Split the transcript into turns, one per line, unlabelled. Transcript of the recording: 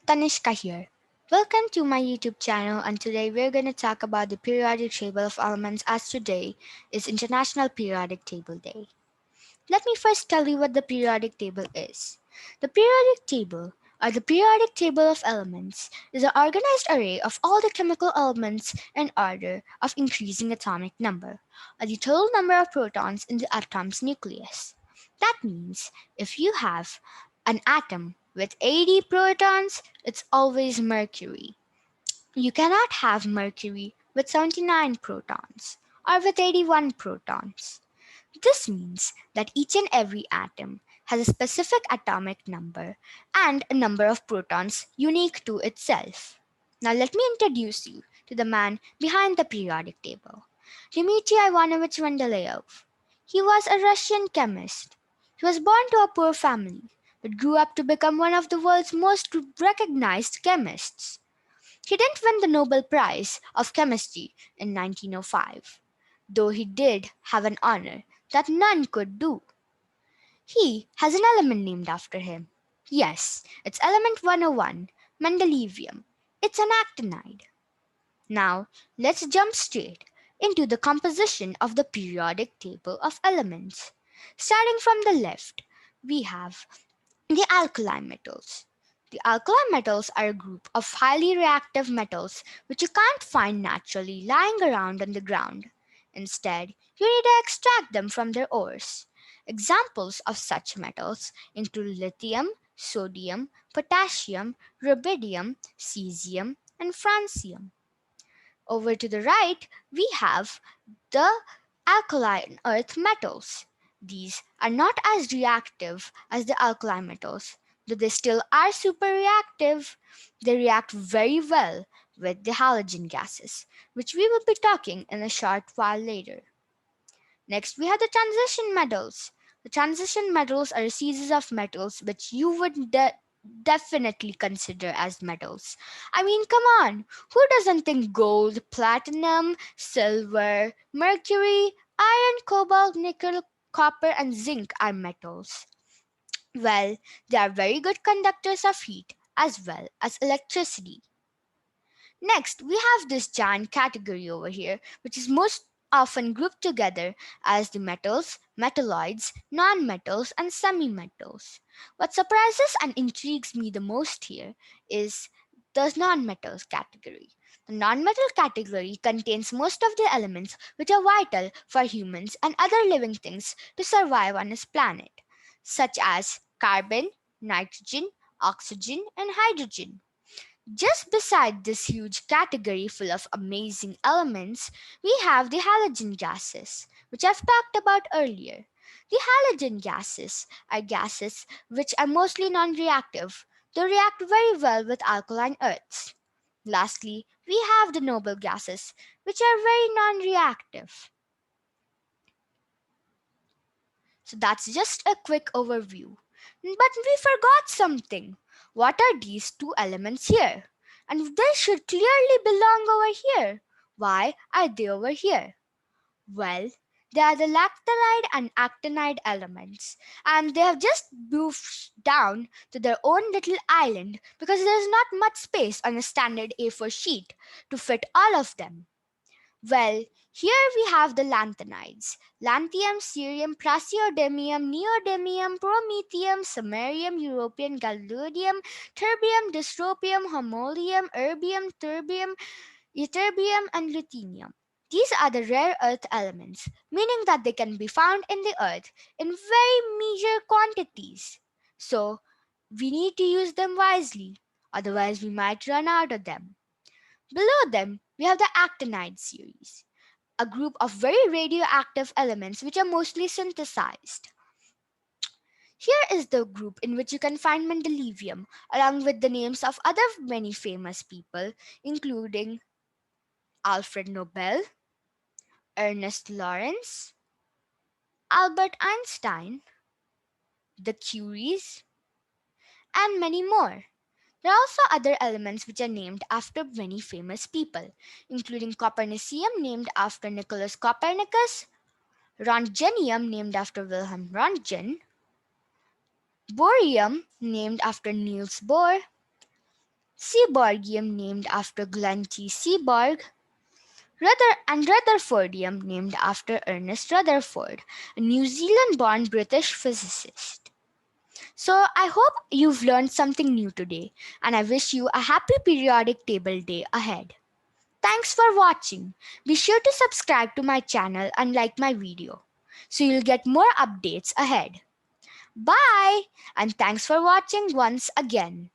Tanishka here. Welcome to my YouTube channel, and today we're going to talk about the periodic table of elements, as today is International Periodic Table Day. Let me first tell you what the periodic table is. The periodic table, or the periodic table of elements, is an organized array of all the chemical elements in order of increasing atomic number, or the total number of protons in the atom's nucleus. That means if you have an atom with 80 protons, it's always mercury. You cannot have mercury with 79 protons or with 81 protons. This means that each and every atom has a specific atomic number and a number of protons unique to itself. Now let me introduce you to the man behind the periodic table, Dmitry Ivanovich Mendeleev. He was a Russian chemist. He was born to a poor family, but grew up to become one of the world's most recognized chemists. He didn't win the Nobel Prize of Chemistry in 1905, though he did have an honor that none could do. He has an element named after him. Yes, it's element 101, Mendelevium. It's an actinide. Now, let's jump straight into the composition of the periodic table of elements. Starting from the left, we have the alkali metals. The alkali metals are a group of highly reactive metals which you can't find naturally lying around on the ground. Instead, you need to extract them from their ores. Examples of such metals include lithium, sodium, potassium, rubidium, cesium, and francium. Over to the right, we have the alkaline earth metals. These are not as reactive as the alkali metals, though they still are super reactive. They react very well with the halogen gases, which we will be talking in a short while later. Next, we have the transition metals. The transition metals are a series of metals which you would definitely consider as metals. I mean, come on, who doesn't think gold, platinum, silver, mercury, iron, cobalt, nickel, copper, and zinc are metals? Well, they are very good conductors of heat as well as electricity. Next, we have this giant category over here, which is most often grouped together as the metals, metalloids, nonmetals, and semimetals. What surprises and intrigues me the most here is the nonmetals category. The nonmetal category contains most of the elements which are vital for humans and other living things to survive on this planet, such as carbon, nitrogen, oxygen, and hydrogen. Just beside this huge category full of amazing elements, we have the halogen gases, which I've talked about earlier. The halogen gases are gases which are mostly non reactive, they react very well with alkaline earths. Lastly, we have the noble gases, which are very non reactive. So that's just a quick overview. But we forgot something. What are these two elements here? And they should clearly belong over here. Why are they over here? Well, they are the lactolite and actinide elements, and they have just moved down to their own little island because there is not much space on a standard A4 sheet to fit all of them. Well, here we have the lanthanides: lanthanum, cerium, praseodymium, neodymium, promethium, samarium, europium, gallium, terbium, dystropium, homoleum, erbium, terbium, ytterbium, and ruthenium. These are the rare earth elements, meaning that they can be found in the earth in very meager quantities. So, we need to use them wisely, otherwise we might run out of them. Below them, we have the actinide series, a group of very radioactive elements which are mostly synthesized. Here is the group in which you can find mendelevium, along with the names of other many famous people, including Alfred Nobel, Ernest Lawrence, Albert Einstein, the Curies, and many more. There are also other elements which are named after many famous people, including copernicium, named after Nicholas Copernicus, Rontgenium, named after Wilhelm Röntgen, borium, named after Niels Bohr, Seaborgium named after Glenn T. Seaborg, and Rutherfordium named after Ernest Rutherford, a New Zealand-born British physicist. So I hope you've learned something new today, and I wish you a happy periodic table day ahead. Thanks for watching. Be sure to subscribe to my channel and like my video, so you'll get more updates ahead. Bye, and thanks for watching once again.